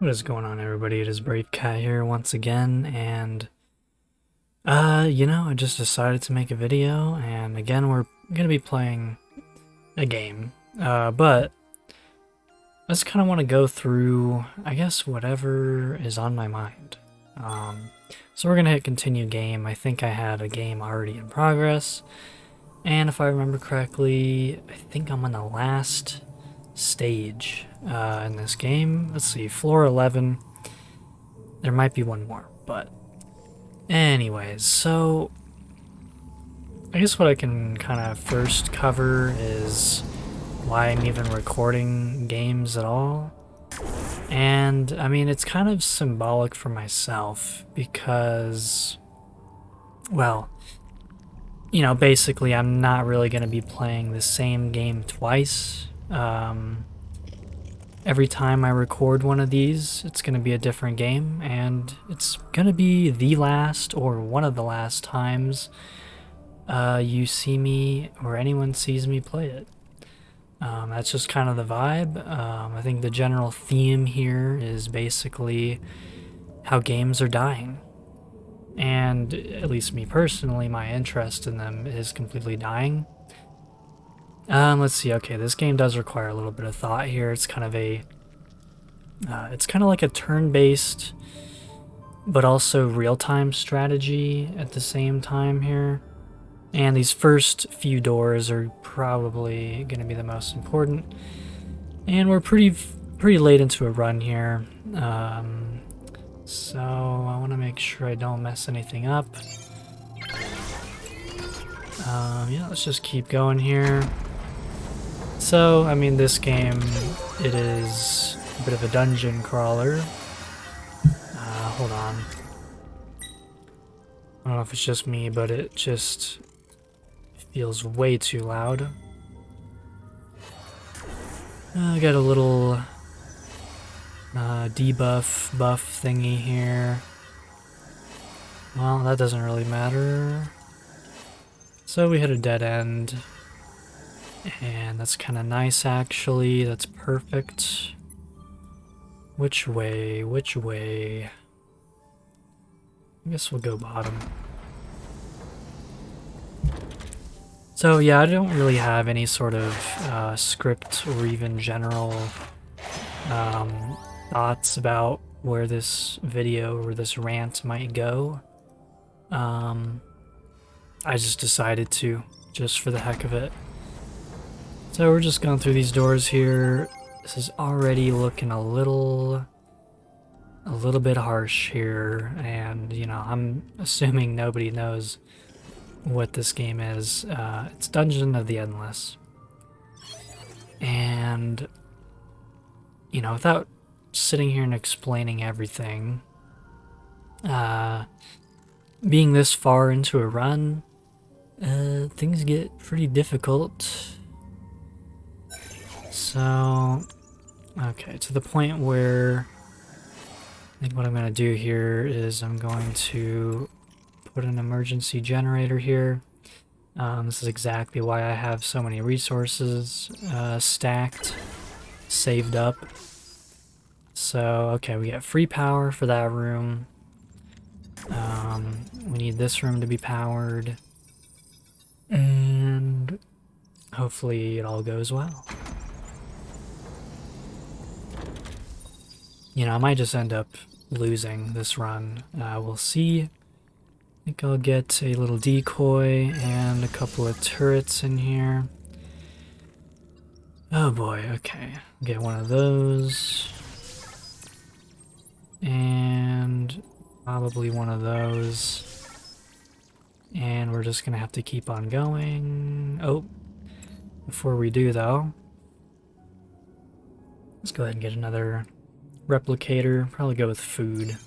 What is going on, everybody? It is Brave Cat here once again, and I just decided to make a video, and again, we're gonna be playing a game. But I just kind of want to go through, I guess, whatever is on my mind. So we're gonna hit continue game. I think I had a game already in progress, and if I remember correctly, I think I'm on the last stage in this game. Let's see, floor 11. There might be one more, but anyways, so I guess what I can kind of first cover is why I'm even recording games at all. And I mean, it's kind of symbolic for myself because, well, basically I'm not really going to be playing the same game twice. Every time I record one of these, it's going to be a different game, and it's going to be the last or one of the last times you see me or anyone sees me play it. That's just kind of the vibe. I think the general theme here is basically how games are dying. And at least me personally, my interest in them is completely dying. Let's see. Okay, this game does require a little bit of thought here. It's kind of like a turn-based, but also real-time strategy at the same time here. And these first few doors are probably going to be the most important. And we're pretty late into a run here. So I want to make sure I don't mess anything up. Yeah, let's just keep going here. So, I mean, this game, it is a bit of a dungeon crawler. Hold on. I don't know if it's just me, but it just feels way too loud. I got a little debuff buff thingy here. Well, that doesn't really matter. So we hit a dead end. And that's kind of nice, actually. That's perfect. Which way? Which way? I guess we'll go bottom. So yeah, I don't really have any sort of script or even general thoughts about where this video or this rant might go. I just decided to, just for the heck of it. So we're just going through these doors here. This is already looking a little bit harsh here, and I'm assuming nobody knows what this game is. It's Dungeon of the Endless. And without sitting here and explaining everything, being this far into a run, things get pretty difficult. So, okay, to the point where I think what I'm going to do here is I'm going to put an emergency generator here. This is exactly why I have so many resources stacked, saved up. So, okay, we get free power for that room. We need this room to be powered. And hopefully it all goes well. I might just end up losing this run. We'll see. I think I'll get a little decoy and a couple of turrets in here. Oh boy, okay. Get one of those. And probably one of those. And we're just gonna have to keep on going. Oh, before we do though, let's go ahead and get another replicator. Probably go with food.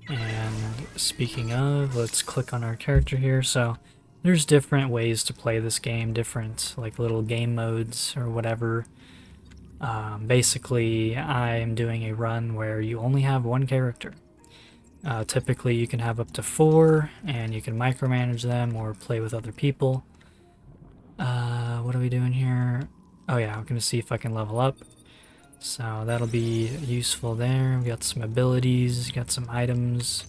And speaking of, let's click on our character here. So there's different ways to play this game, different like little game modes or whatever. Basically, I'm doing a run where you only have one character. Typically, you can have up to 4, and you can micromanage them or play with other people. What are we doing here? Oh yeah, I'm gonna see if I can level up. So that'll be useful there. We got some abilities, got some items.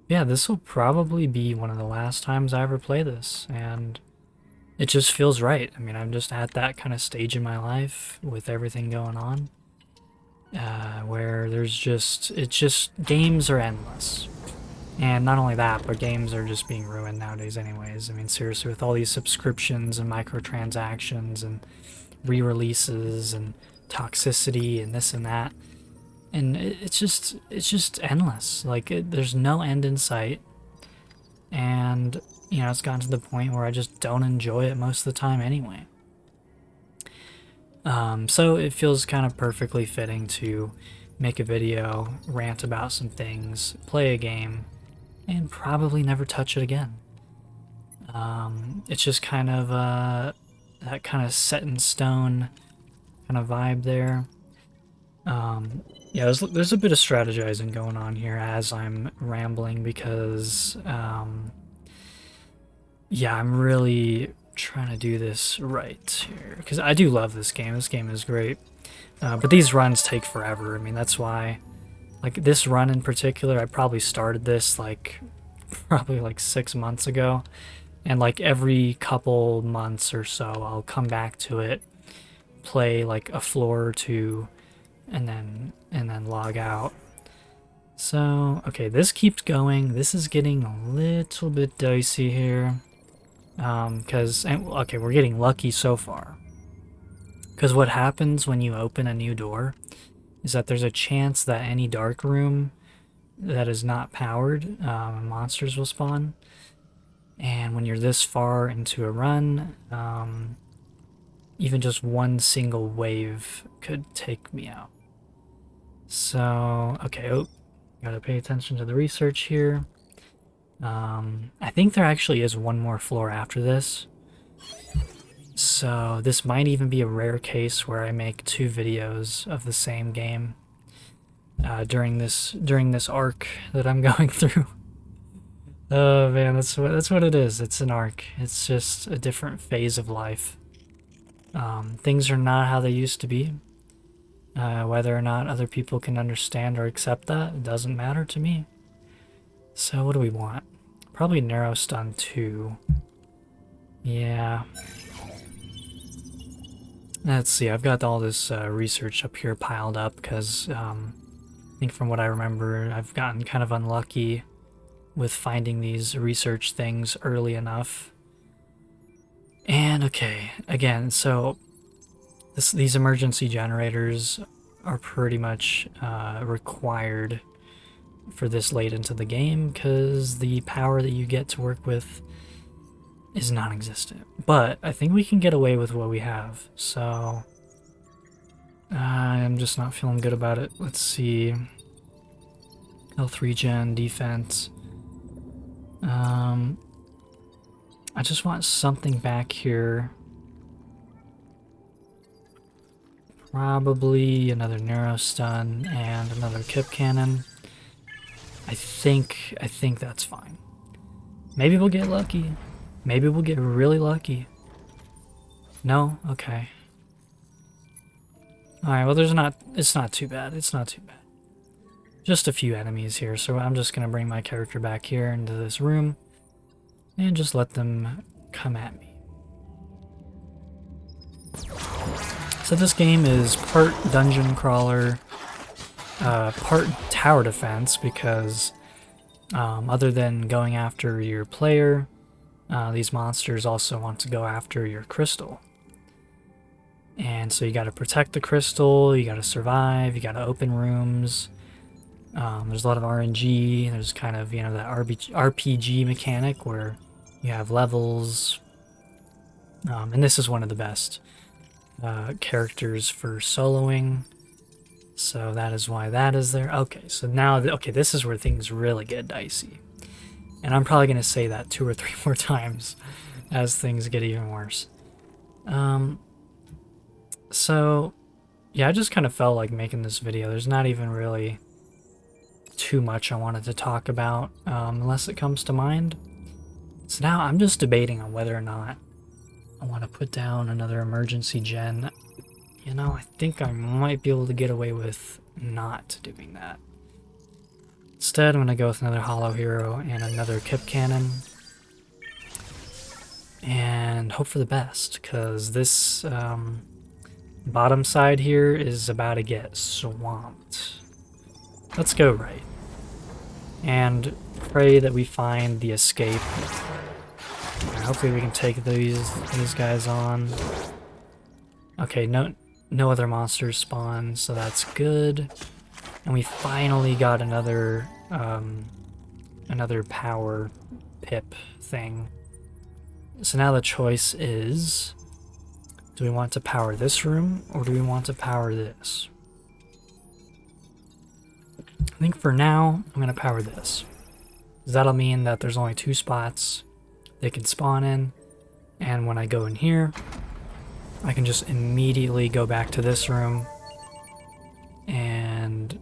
Yeah, this will probably be one of the last times I ever play this, and it just feels right. I mean, I'm just at that kind of stage in my life with everything going on, where games are endless. And not only that, but games are just being ruined nowadays anyways. I mean, seriously, with all these subscriptions and microtransactions and re-releases and toxicity and this and that. And it's just endless. Like, there's no end in sight. And, you know, it's gotten to the point where I just don't enjoy it most of the time anyway. So it feels kind of perfectly fitting to make a video, rant about some things, play a game, and probably never touch it again. It's just kind of that kind of set in stone kind of vibe there. Yeah, there's a bit of strategizing going on here as I'm rambling because, yeah, I'm really trying to do this right here because I do love this game. This game is great, but these runs take forever. I mean, that's why, like, this run in particular, I probably started this probably like 6 months ago, and like every couple months or so I'll come back to it, play like a floor or two, and then log out. So okay, this keeps going. This is getting a little bit dicey here, okay, we're getting lucky so far, because what happens when you open a new door is that there's a chance that any dark room that is not powered, monsters will spawn. And when you're this far into a run, even just one single wave could take me out. So, okay, gotta pay attention to the research here. I think there actually is one more floor after this. So this might even be a rare case where I make 2 videos of the same game during this arc that I'm going through. Oh man, that's what it is. It's an arc. It's just a different phase of life. Things are not how they used to be. Whether or not other people can understand or accept that, it doesn't matter to me. So what do we want? Probably Narrow Stun 2. Yeah. Let's see, I've got all this research up here piled up because I think from what I remember, I've gotten kind of unlucky with finding these research things early enough. And okay, again, so these emergency generators are pretty much required for this late into the game because the power that you get to work with is non-existent. But I think we can get away with what we have, so I'm just not feeling good about it. Let's see. Health regen, defense. I just want something back here. Probably another Narrow Stun and another Kip Cannon. I think that's fine. Maybe we'll get lucky. Maybe we'll get really lucky. No? Okay. Alright, well it's not too bad. It's not too bad. Just a few enemies here, so I'm just gonna bring my character back here into this room and just let them come at me. So this game is part dungeon crawler, part tower defense, because other than going after your player, these monsters also want to go after your crystal. And so you gotta protect the crystal, you gotta survive, you gotta open rooms. There's a lot of RNG, there's kind of, you know, that RPG mechanic where you have levels. And this is one of the best characters for soloing. So that is why that is there. Okay, so now, okay, this is where things really get dicey. And I'm probably going to say that 2 or 3 more times as things get even worse. So, yeah, I just kind of felt like making this video. There's not even really too much I wanted to talk about, unless it comes to mind. So now I'm just debating on whether or not I I want to put down another emergency gen. You know, I think I might be able to get away with not doing that. Instead, I'm going to go with another Hollow Hero and another Kip Cannon. And hope for the best, because this bottom side here is about to get swamped. Let's go right. And pray that we find the escape. Right, hopefully we can take these guys on. Okay, no other monsters spawn, so that's good. And we finally got another power pip thing. So now the choice is, do we want to power this room or do we want to power this? I think for now, I'm going to power this. That'll mean that there's only 2 spots they can spawn in, and when I go in here, I can just immediately go back to this room, and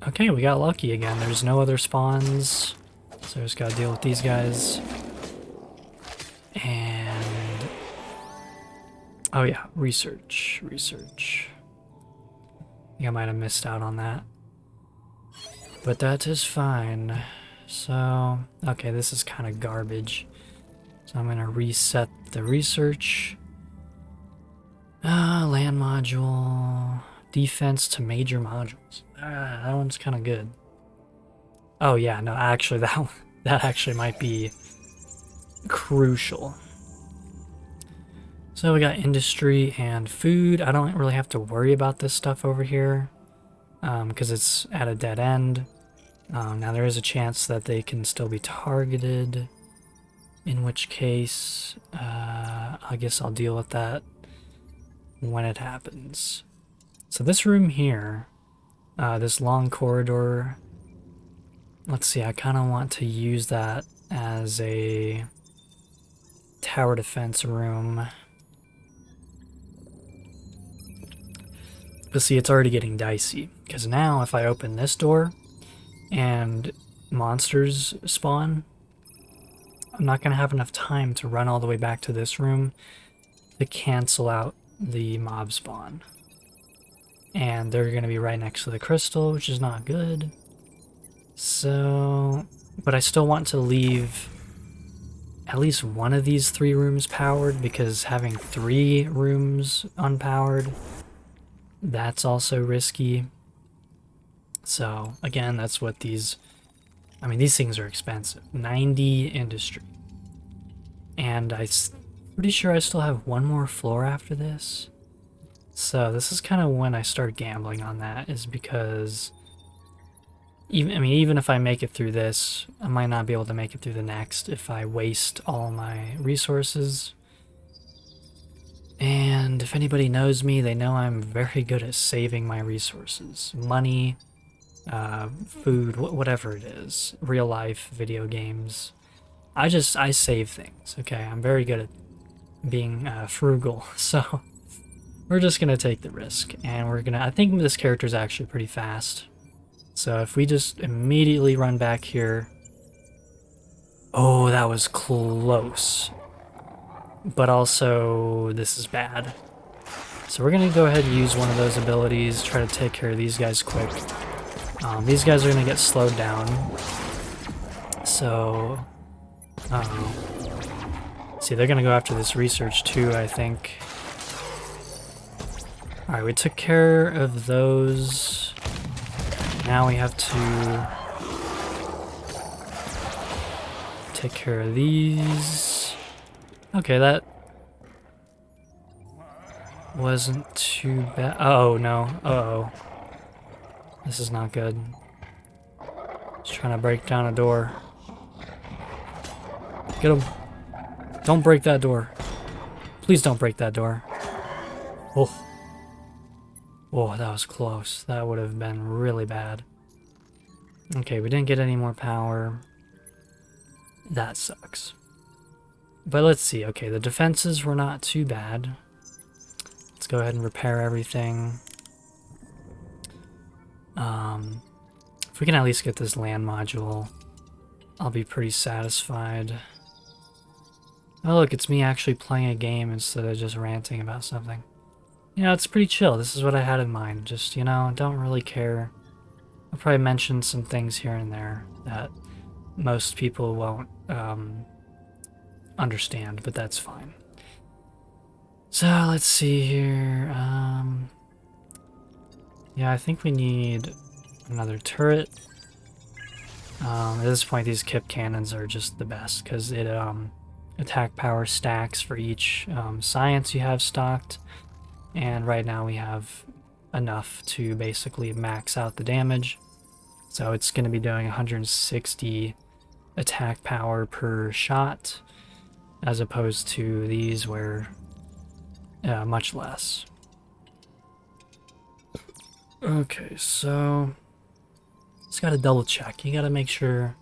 okay, we got lucky again. There's no other spawns, so I just gotta deal with these guys. And oh yeah, research. I think I might have missed out on that, but that is fine. So okay, this is kind of garbage, so I'm gonna reset the research. Land module, defense to major modules. That one's kind of good. Oh yeah, no, actually that actually might be crucial. So we got industry and food. I don't really have to worry about this stuff over here because it's at a dead end. Now there is a chance that they can still be targeted, in which case I guess I'll deal with that when it happens. So this room here, this long corridor, let's see, I kind of want to use that as a tower defense room. But see, it's already getting dicey, because now if I open this door and monsters spawn, I'm not going to have enough time to run all the way back to this room to cancel out the mob spawn. And they're going to be right next to the crystal, which is not good. So, but I still want to leave at least one of these 3 rooms powered, because having 3 rooms unpowered, that's also risky. So again, that's what these, I mean, these things are expensive. 90 industry. And I'm pretty sure I still have 1 more floor after this. So this is kind of when I start gambling on that, is because even if I make it through this, I might not be able to make it through the next if I waste all my resources. And if anybody knows me, they know I'm very good at saving my resources. Money, food, whatever it is. Real life, video games. I save things, okay? I'm very good at being frugal, so we're just gonna take the risk. And I think this character is actually pretty fast. So if we just immediately run back here. Oh, that was close. But also, this is bad. So we're going to go ahead and use one of those abilities, try to take care of these guys quick. These guys are going to get slowed down. So, see, they're going to go after this research too, I think. Alright, we took care of those. Now we have to take care of these. Okay, that wasn't too bad. Oh no. Uh-oh. This is not good. Just trying to break down a door. Get him. Don't break that door. Please don't break that door. Oh. Oh, that was close. That would have been really bad. Okay, we didn't get any more power. That sucks. But let's see. Okay, the defenses were not too bad. Let's go ahead and repair everything. If we can at least get this land module, I'll be pretty satisfied. Oh look, it's me actually playing a game instead of just ranting about something. You know, it's pretty chill. This is what I had in mind. Just, you know, don't really care. I'll probably mention some things here and there that most people won't understand, but that's fine. So, let's see here. Yeah, I think we need another turret. At this point, these kip cannons are just the best because it attack power stacks for each science you have stocked, and right now we have enough to basically max out the damage. So it's going to be doing 160 attack power per shot, as opposed to these where much less. Okay, so just gotta double check. You gotta make sure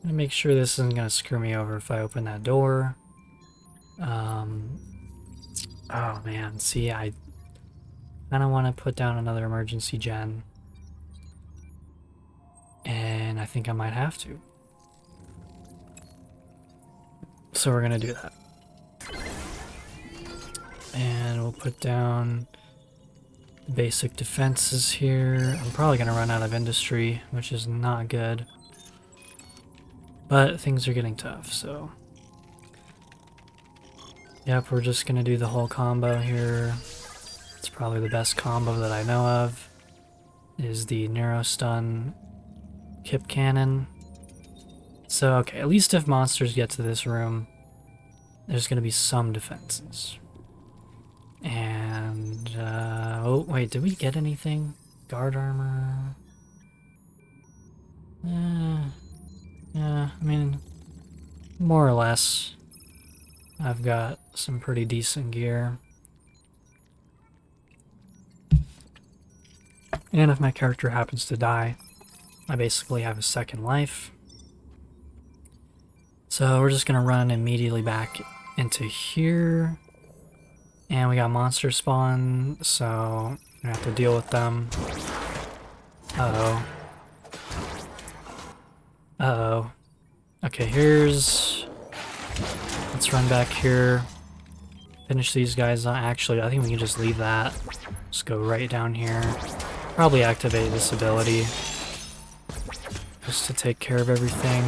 this isn't gonna screw me over if I open that door. Oh man, see, I kind of want to put down another emergency gen, and I think I might have to. So we're gonna do that, and we'll put down basic defenses here. I'm probably gonna run out of industry, which is not good. But things are getting tough, so... Yep, we're just gonna do the whole combo here. It's probably the best combo that I know of, is the Neurostun Kip Cannon. So, okay, at least if monsters get to this room, there's gonna be some defenses. And, oh, wait, did we get anything? Guard armor? Yeah, I mean, more or less. I've got some pretty decent gear. And if my character happens to die, I basically have a second life. So we're just gonna run immediately back into here. And we got monster spawn, so I'm gonna have to deal with them. Uh-oh. Uh-oh. Okay, let's run back here. Finish these guys. Actually, I think we can just leave that. Just go right down here. Probably activate this ability. Just to take care of everything.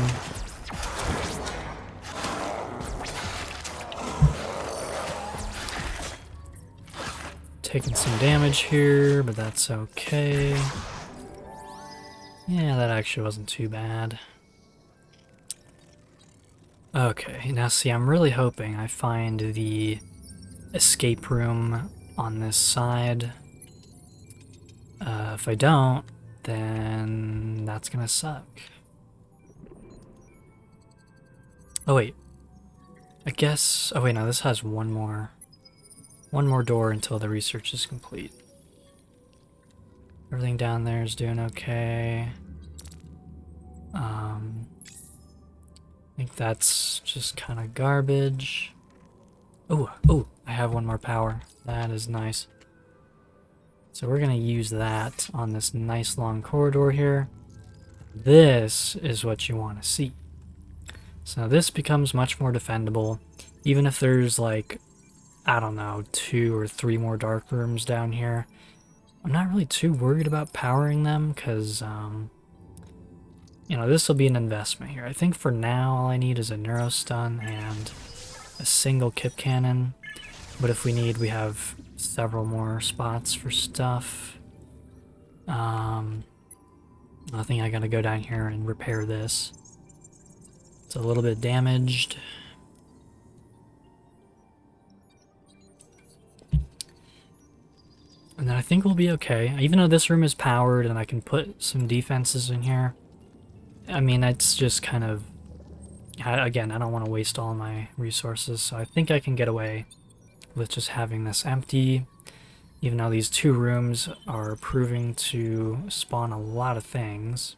Taking some damage here, but that's okay. Yeah, that actually wasn't too bad. Okay, now see, I'm really hoping I find the escape room on this side. If I don't, then that's gonna suck. Oh wait, I guess, oh wait, no, this has one more door until the research is complete. Everything down there is doing okay. I think that's just kind of garbage. Oh, I have one more power. That is nice. So we're gonna use that on this nice long corridor here. This is what you want to see. So this becomes much more defendable, even if there's like, I don't know, 2 or 3 more dark rooms down here. I'm not really too worried about powering them because, you know, this will be an investment here. I think for now all I need is a Neurostun and a single Kip Cannon. But if we need, we have several more spots for stuff. I think I gotta go down here and repair this. It's a little bit damaged. And then I think we'll be okay. Even though this room is powered and I can put some defenses in here, I mean, that's just kind of... Again, I don't want to waste all my resources, so I think I can get away with just having this empty, even though these 2 rooms are proving to spawn a lot of things.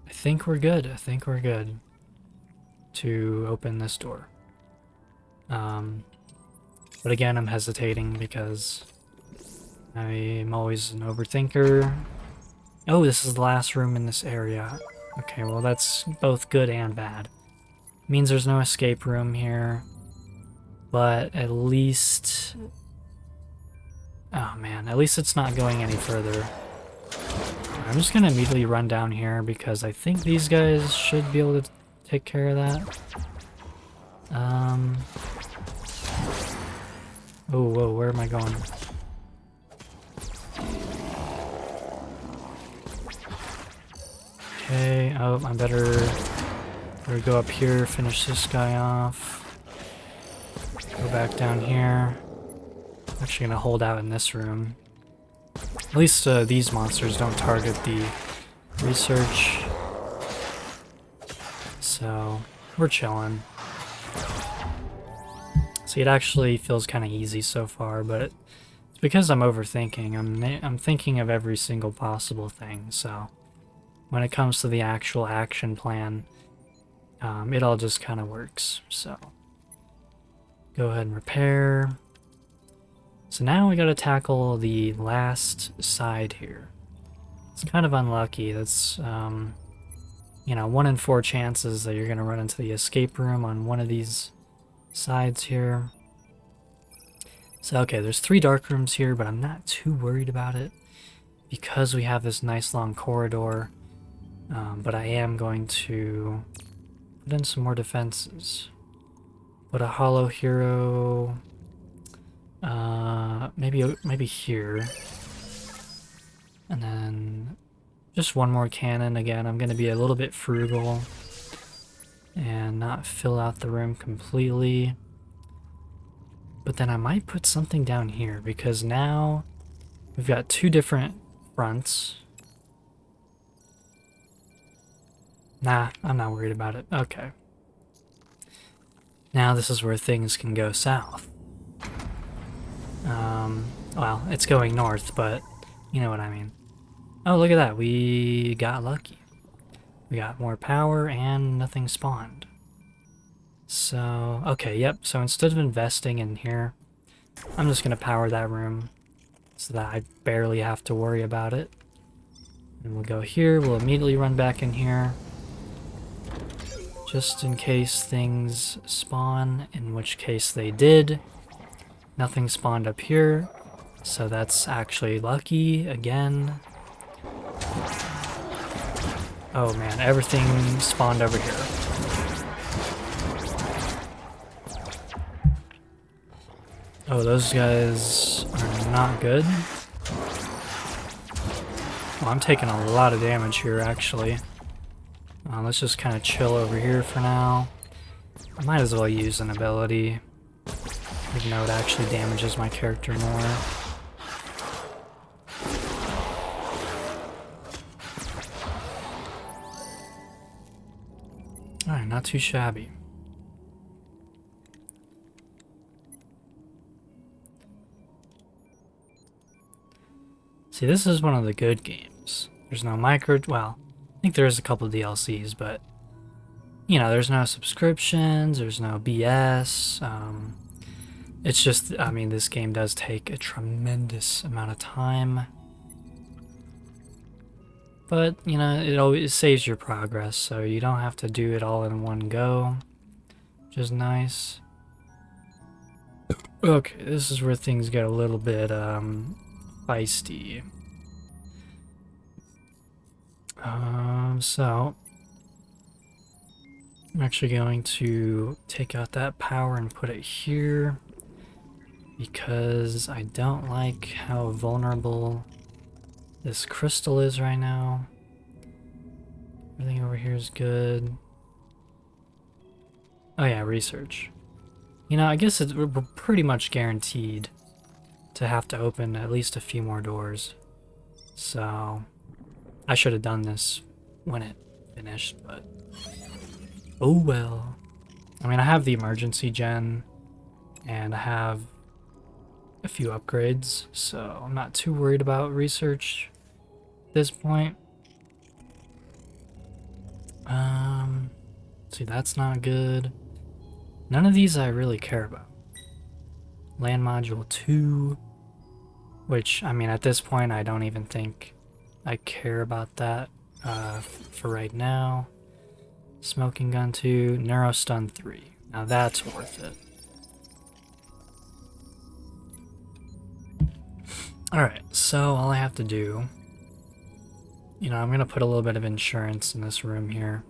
I think we're good. I think we're good to open this door. But again, I'm hesitating because I'm always an overthinker. Oh, this is the last room in this area. Okay, well that's both good and bad. Means there's no escape room here. But at least... Oh man, at least it's not going any further. I'm just gonna immediately run down here because I think these guys should be able to take care of that. Oh, whoa, where am I going? Okay, oh, I better go up here, finish this guy off. Go back down here. I'm actually gonna hold out in this room. At least these monsters don't target the research. So, we're chilling. See, it actually feels kind of easy so far, but it's because I'm overthinking. I'm thinking of every single possible thing, so when it comes to the actual action plan, it all just kind of works. So, go ahead and repair. So now we gotta tackle the last side here. It's kind of unlucky. That's, you know, 1 in 4 chances that you're gonna run into the escape room on one of these sides here. So, okay, there's 3 dark rooms here, but I'm not too worried about it because we have this nice long corridor. But I am going to put in some more defenses. Put a hollow hero... maybe here. And then just 1 more cannon. Again, I'm going to be a little bit frugal and not fill out the room completely. But then I might put something down here because now we've got 2 different fronts. Nah, I'm not worried about it. Okay. Now this is where things can go south. Well, it's going north, but you know what I mean. Oh, look at that. We got lucky. We got more power and nothing spawned. So, okay, yep. So instead of investing in here, I'm just going to power that room so that I barely have to worry about it. And we'll go here. We'll immediately run back in here. Just in case things spawn, in which case they did. Nothing spawned up here, so that's actually lucky again. Oh man, everything spawned over here. Oh, those guys are not good. Well, I'm taking a lot of damage here, actually. Let's just kind of chill over here for now. I might as well use an ability, even though it actually damages my character more. Alright, not too shabby. See, this is one of the good games. There's no well, I think there is a couple of DLCs, but, you know, there's no subscriptions, there's no BS, it's just, I mean, this game does take a tremendous amount of time. But, you know, it always saves your progress, so you don't have to do it all in one go, which is nice. Okay, this is where things get a little bit, feisty. So, I'm actually going to take out that power and put it here, because I don't like how vulnerable this crystal is right now. Everything over here is good. Oh yeah, research. You know, I guess we're pretty much guaranteed to have to open at least a few more doors. So, I should have done this when it finished, but oh well. I mean, I have the emergency gen, and I have a few upgrades, so I'm not too worried about research at this point. See, that's not good. None of these I really care about. Land module 2, which, I mean, at this point, I don't even think I care about that for right now. Smoking gun 2, neurostun 3. Now that's worth it. Alright, so all I have to do, you know, I'm going to put a little bit of insurance in this room here,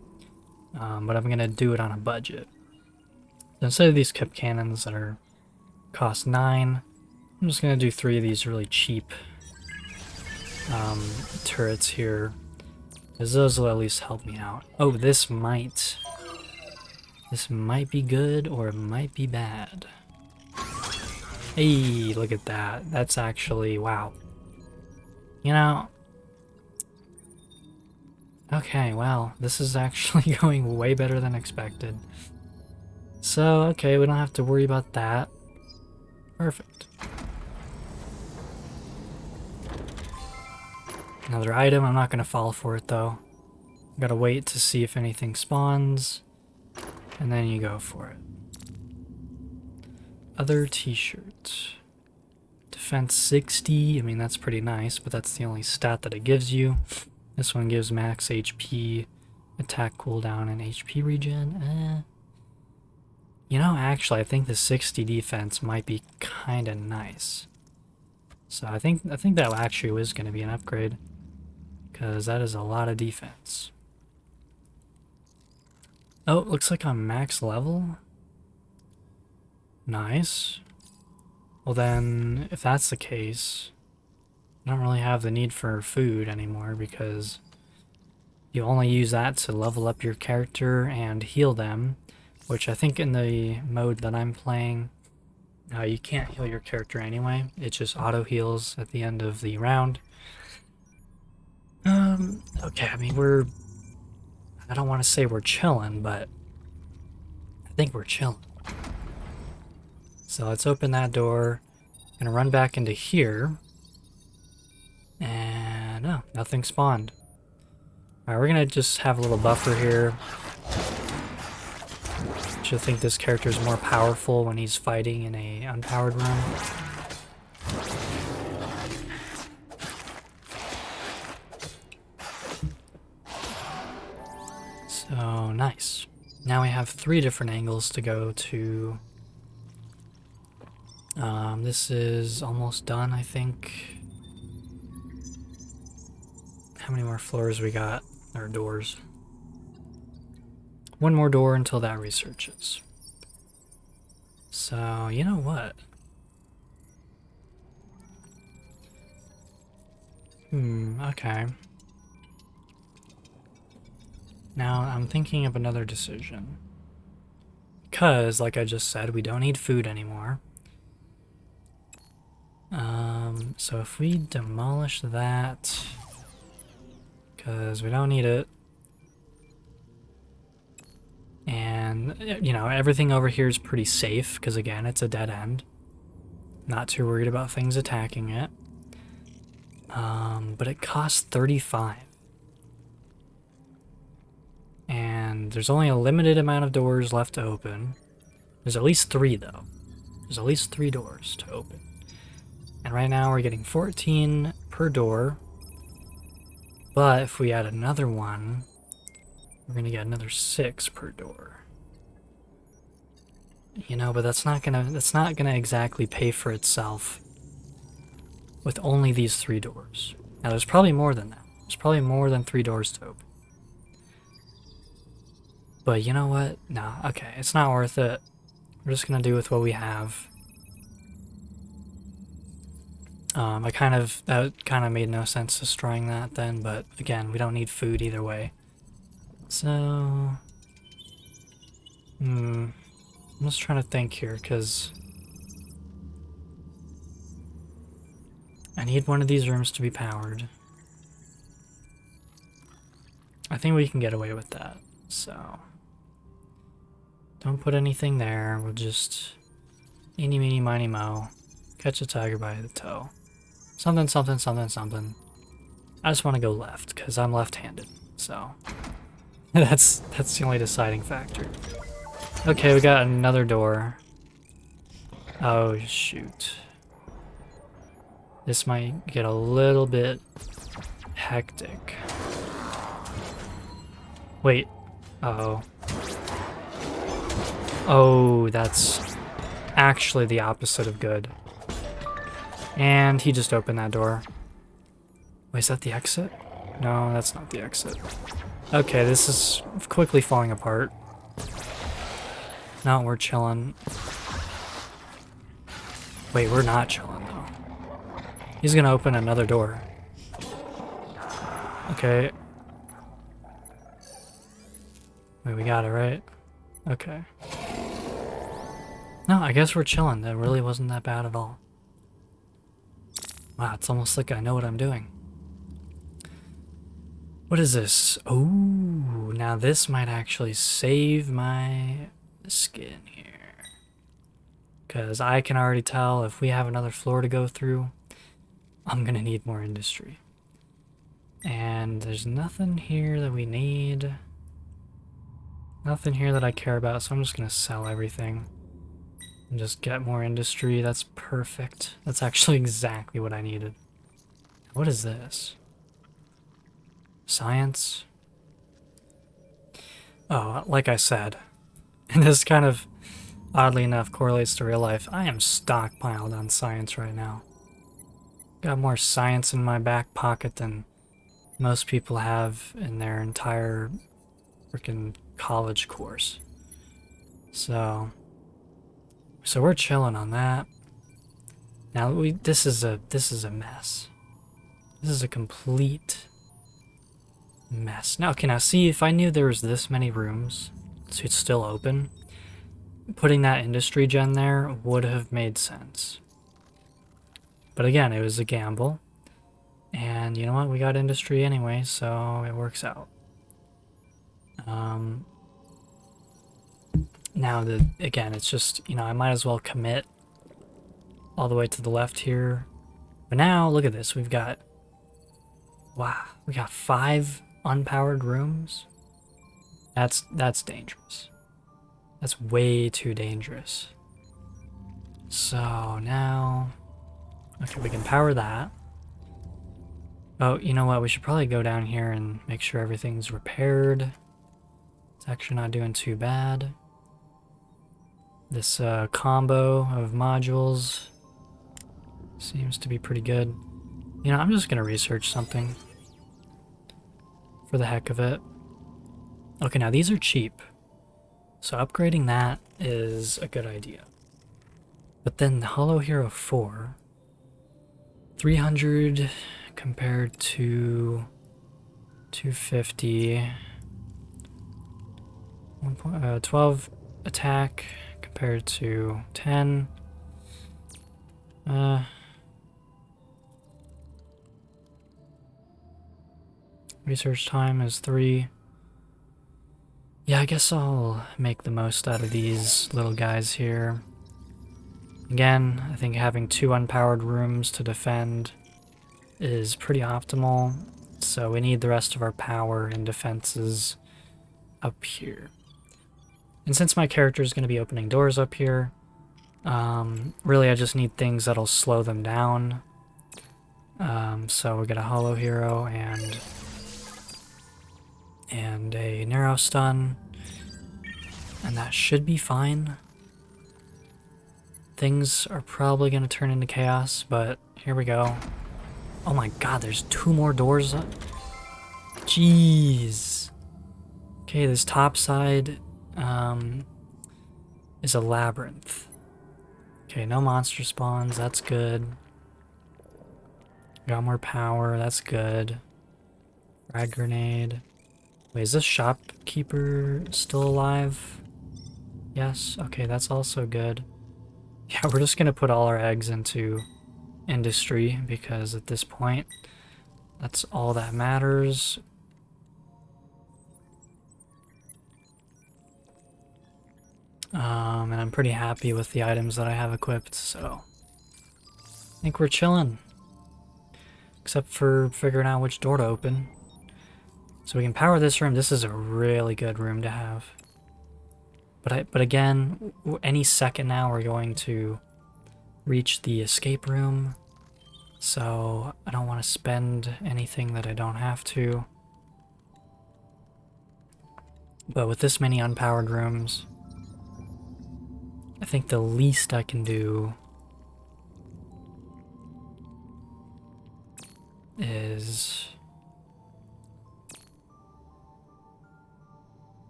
but I'm going to do it on a budget. So instead of these kip cannons that are cost 9, I'm just going to do 3 of these really cheap turrets here, because those will at least help me out. Oh, this might be good, or it might be bad. Hey, look at that. That's actually, wow. You know, okay, well, this is actually going way better than expected. So, okay, we don't have to worry about that. Perfect. Another item, I'm not going to fall for it though. Gotta wait to see if anything spawns, and then you go for it. Other t-shirt. Defense 60, I mean that's pretty nice, but that's the only stat that it gives you. This one gives max HP, attack cooldown, and HP regen. You know, actually I think the 60 defense might be kinda nice. So I think that actually is gonna be an upgrade, because that is a lot of defense. Oh, it looks like I'm max level. Nice. Well then, if that's the case, I don't really have the need for food anymore, because you only use that to level up your character and heal them, which I think in the mode that I'm playing, you can't heal your character anyway. It just auto heals at the end of the round. Okay, I mean I don't want to say we're chilling, but I think we're chilling. So let's open that door. Gonna run back into here. And no, nothing spawned. Alright, we're gonna just have a little buffer here. I think this character is more powerful when he's fighting in a unpowered room. So nice. Now we have 3 different angles to go to. This is almost done, I think. How many more floors we got? Or doors? 1 more door until that researches. So, you know what? Okay. Now, I'm thinking of another decision. Because, like I just said, we don't need food anymore. So if we demolish that, because we don't need it, and, you know, everything over here is pretty safe, because again, it's a dead end. Not too worried about things attacking it. But it costs 35. And there's only a limited amount of doors left to open. There's at least 3 though. There's at least 3 doors to open. And right now we're getting 14 per door. But if we add another one, we're gonna get another 6 per door. You know, but that's not gonna exactly pay for itself with only these 3 doors. Now there's probably more than that. There's probably more than 3 doors to open. But you know what? No, okay, it's not worth it. We're just gonna do with what we have. That kind of made no sense destroying that then, but again, we don't need food either way. So, I'm just trying to think here, because I need one of these rooms to be powered. I think we can get away with that, so don't put anything there. We'll just eeny, meeny, miny, moe, catch a tiger by the toe. Something, something, something, something. I just want to go left, because I'm left-handed, so that's the only deciding factor. Okay, we got another door. Oh, shoot. This might get a little bit hectic. Wait. Uh-oh. Oh, that's actually the opposite of good. And he just opened that door. Wait, is that the exit? No, that's not the exit. Okay, this is quickly falling apart. No, we're chilling. Wait, we're not chilling though. He's gonna open another door. Okay. Wait, we got it, right? Okay. No, I guess we're chilling. That really wasn't that bad at all. Wow, it's almost like I know what I'm doing. What is this? Oh, now this might actually save my skin here. Because I can already tell if we have another floor to go through, I'm going to need more industry. And there's nothing here that we need. Nothing here that I care about, so I'm just going to sell everything. And just get more industry. That's perfect. That's actually exactly what I needed. What is this? Science? Oh, like I said, and this kind of, oddly enough, correlates to real life. I am stockpiled on science right now. Got more science in my back pocket than most people have in their entire freaking college course. So we're chilling on that. Now this is a mess. This is a complete mess. Now, okay, now see, if I knew there was this many rooms, so it's still open, putting that industry gen there would have made sense. But again, it was a gamble. And you know what? We got industry anyway, so it works out. Now, again, it's just, you know, I might as well commit all the way to the left here. But now, look at this. We've got, wow, we got 5 unpowered rooms. That's dangerous. That's way too dangerous. So now, okay, we can power that. Oh, you know what? We should probably go down here and make sure everything's repaired. It's actually not doing too bad. This combo of modules seems to be pretty good. You know, I'm just going to research something for the heck of it. Okay, now these are cheap. So upgrading that is a good idea. But then the Hollow Hero 4, 300 compared to 250, 12 attack compared to 10. Research time is 3. Yeah, I guess I'll make the most out of these little guys here. Again, I think having 2 unpowered rooms to defend is pretty optimal, so we need the rest of our power and defenses up here. And since my character is going to be opening doors up here, really I just need things that'll slow them down. So we get a Hollow Hero and a Narrow Stun, and that should be fine. Things are probably going to turn into chaos, but here we go. Oh my god, there's 2 more doors. Jeez. Okay, this top side is a labyrinth. Okay, no monster spawns, that's good. Got more power, that's good. Frag grenade. Wait, is this shopkeeper still alive? Yes, okay, that's also good. Yeah, we're just gonna put all our eggs into industry because at this point, that's all that matters. And I'm pretty happy with the items that I have equipped, so I think we're chilling. Except for figuring out which door to open. So we can power this room. This is a really good room to have. But again, any second now we're going to reach the escape room. So I don't want to spend anything that I don't have to. But with this many unpowered rooms, I think the least I can do is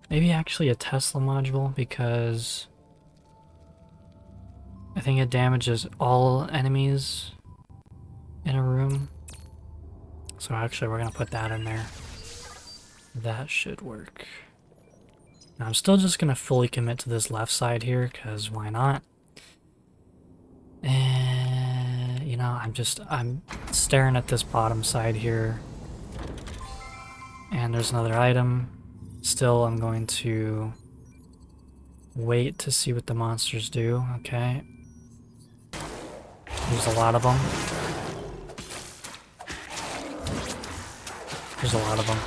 maybe actually a Tesla module, because I think it damages all enemies in a room. So actually we're gonna put that in there. That should work. Now I'm still just gonna fully commit to this left side here, because why not? And you know, I'm staring at this bottom side here. And there's another item. Still, I'm going to wait to see what the monsters do. Okay. There's a lot of them. There's a lot of them.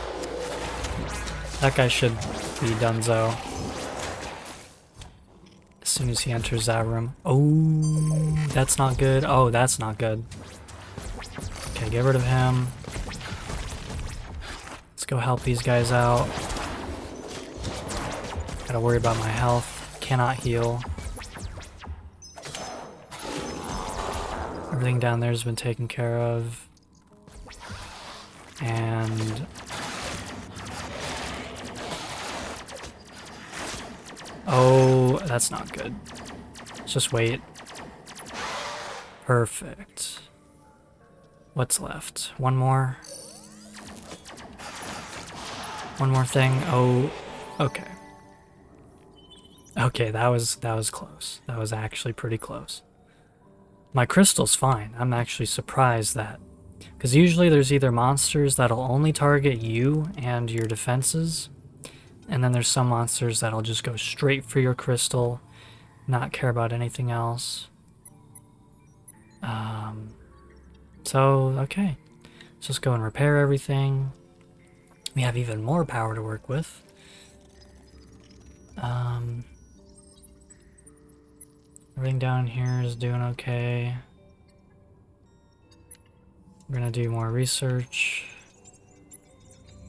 That guy should be donezo as soon as he enters that room. Oh, that's not good. Oh, that's not good. Okay, get rid of him. Let's go help these guys out. Gotta worry about my health. Cannot heal. Everything down there has been taken care of. And oh, that's not good. Let's just wait. Perfect. What's left? One more. One more thing. Oh, okay. Okay, that was close. That was actually pretty close. My crystal's fine. I'm actually surprised that, because usually there's either monsters that'll only target you and your defenses, and then there's some monsters that'll just go straight for your crystal, not care about anything else. So, okay. Let's just go and repair everything. We have even more power to work with. Everything down here is doing okay. We're gonna do more research.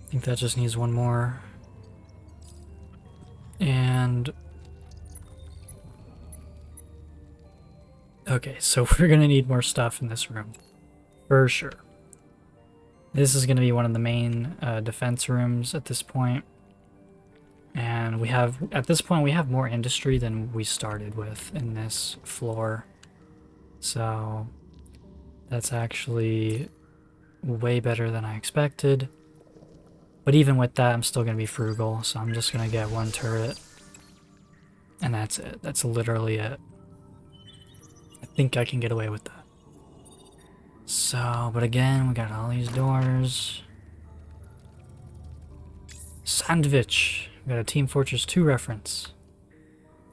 I think that just needs one more. And okay, so we're gonna need more stuff in this room for sure. This is gonna be one of the main defense rooms at this point. And we have, at this point, we have more industry than we started with in this floor. So that's actually way better than I expected. But even with that, I'm still going to be frugal. So I'm just going to get one turret. And that's it. That's literally it. I think I can get away with that. So, but again, we got all these doors. Sandwich. We got a Team Fortress 2 reference.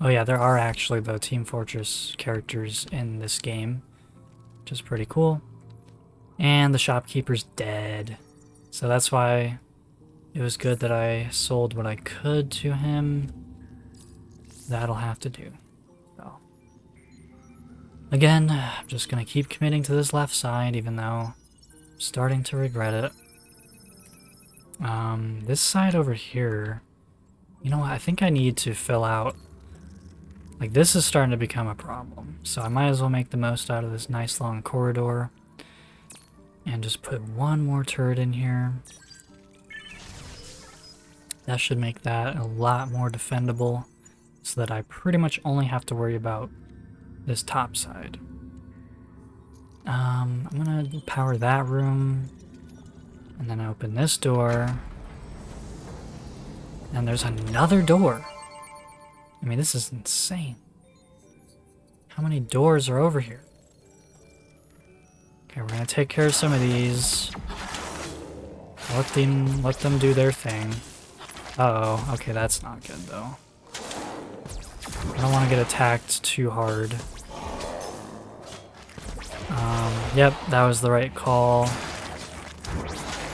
Oh yeah, there are actually the Team Fortress characters in this game, which is pretty cool. And the shopkeeper's dead. So that's why it was good that I sold what I could to him. That'll have to do. So again, I'm just gonna keep committing to this left side, even though I'm starting to regret it. This side over here, you know what, I think I need to fill out, like this is starting to become a problem. So I might as well make the most out of this nice long corridor and just put one more turret in here. That should make that a lot more defendable so that I pretty much only have to worry about this top side. I'm gonna power that room and then open this door. And there's another door. I mean, this is insane. How many doors are over here? Okay, we're gonna take care of some of these. Let them do their thing. Uh-oh, okay, that's not good though. I don't want to get attacked too hard. Yep, that was the right call.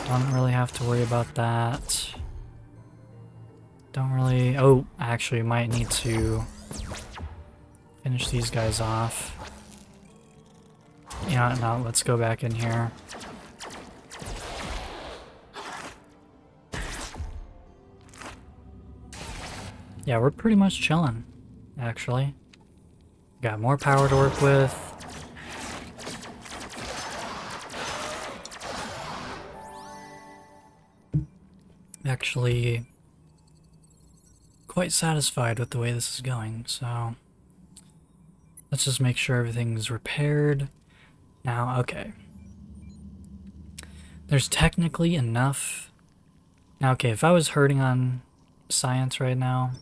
Don't really have to worry about that. Don't really... Oh, I actually might need to finish these guys off. Yeah, no, let's go back in here. Yeah, we're pretty much chilling, actually. Got more power to work with. Actually, quite satisfied with the way this is going, so let's just make sure everything's repaired. Now, okay. There's technically enough. Now, okay, if I was hurting on science right now,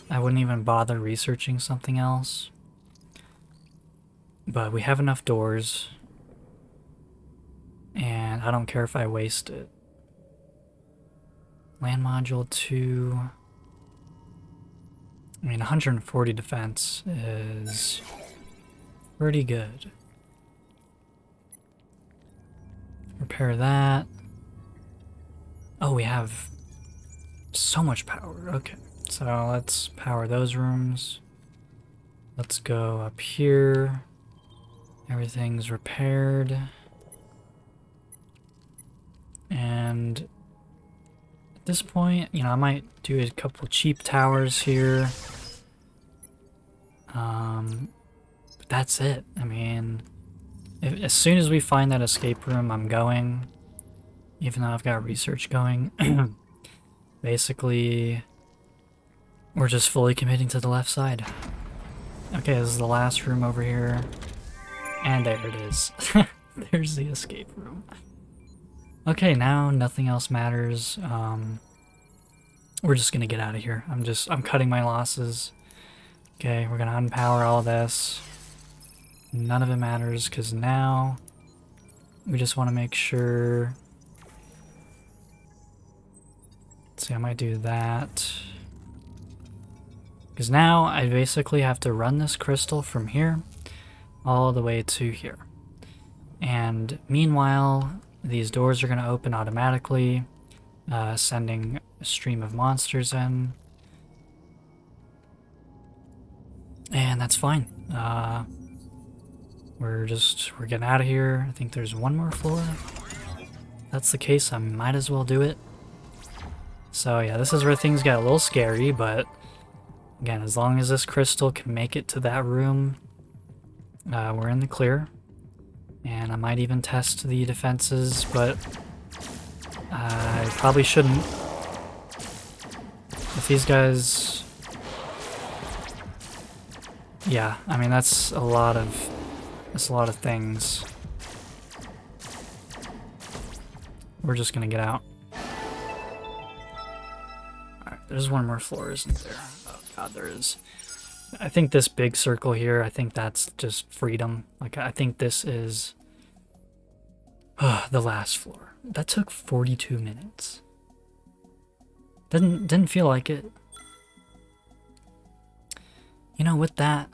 I wouldn't even bother researching something else. But we have enough doors, and I don't care if I waste it. Land module 2. I mean, 140 defense is pretty good. Repair that. Oh, we have so much power. Okay, so let's power those rooms. Let's go up here. Everything's repaired. And at this point, you know, I might do a couple cheap towers here. But that's it. I mean, as soon as we find that escape room, I'm going. Even though I've got research going. Basically, we're just fully committing to the left side. Okay, this is the last room over here. And there it is. There's the escape room. Okay, now nothing else matters. We're just gonna get out of here. I'm cutting my losses. Okay, we're gonna unpower all this. None of it matters, because now we just want to make sure. Let's see, I might do that. Because now I basically have to run this crystal from here all the way to here. And meanwhile, these doors are going to open automatically, sending a stream of monsters in. And that's fine. We're getting out of here. I think there's one more floor. If that's the case, I might as well do it. So yeah, this is where things get a little scary, but again, as long as this crystal can make it to that room, we're in the clear. And I might even test the defenses, but I probably shouldn't. If these guys... Yeah, I mean, that's a lot of things. We're just gonna get out. Alright, there's one more floor, isn't there? Oh god, there is. I think this big circle here, I think that's just freedom. Like, I think this is the last floor. That took 42 minutes. Didn't feel like it. You know, with that,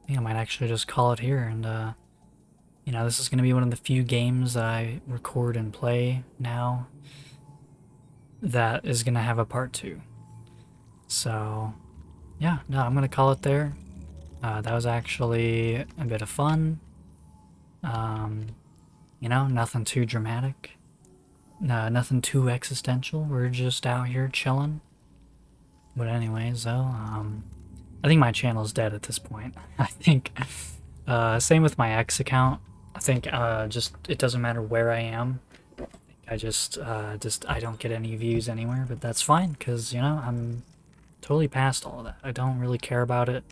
I think I might actually just call it here. And, you know, this is going to be one of the few games that I record and play now that is going to have a part 2. So... yeah, no, I'm gonna call it there. That was actually a bit of fun. You know, nothing too dramatic. Nothing too existential. We're just out here chilling. But anyways, though, I think my channel's dead at this point. I think, same with my X account. I think, just, it doesn't matter where I am. I just, I don't get any views anywhere, but that's fine, because, you know, I'm totally past all of that. I don't really care about it.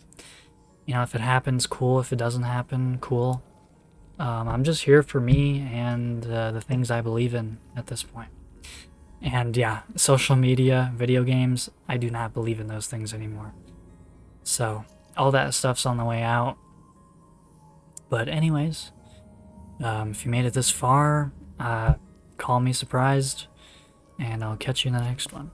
You know, if it happens, cool. If it doesn't happen, cool. I'm just here for me and the things I believe in at this point. And yeah, social media, video games, I do not believe in those things anymore. So, all that stuff's on the way out. But anyways, if you made it this far, call me surprised, and I'll catch you in the next one.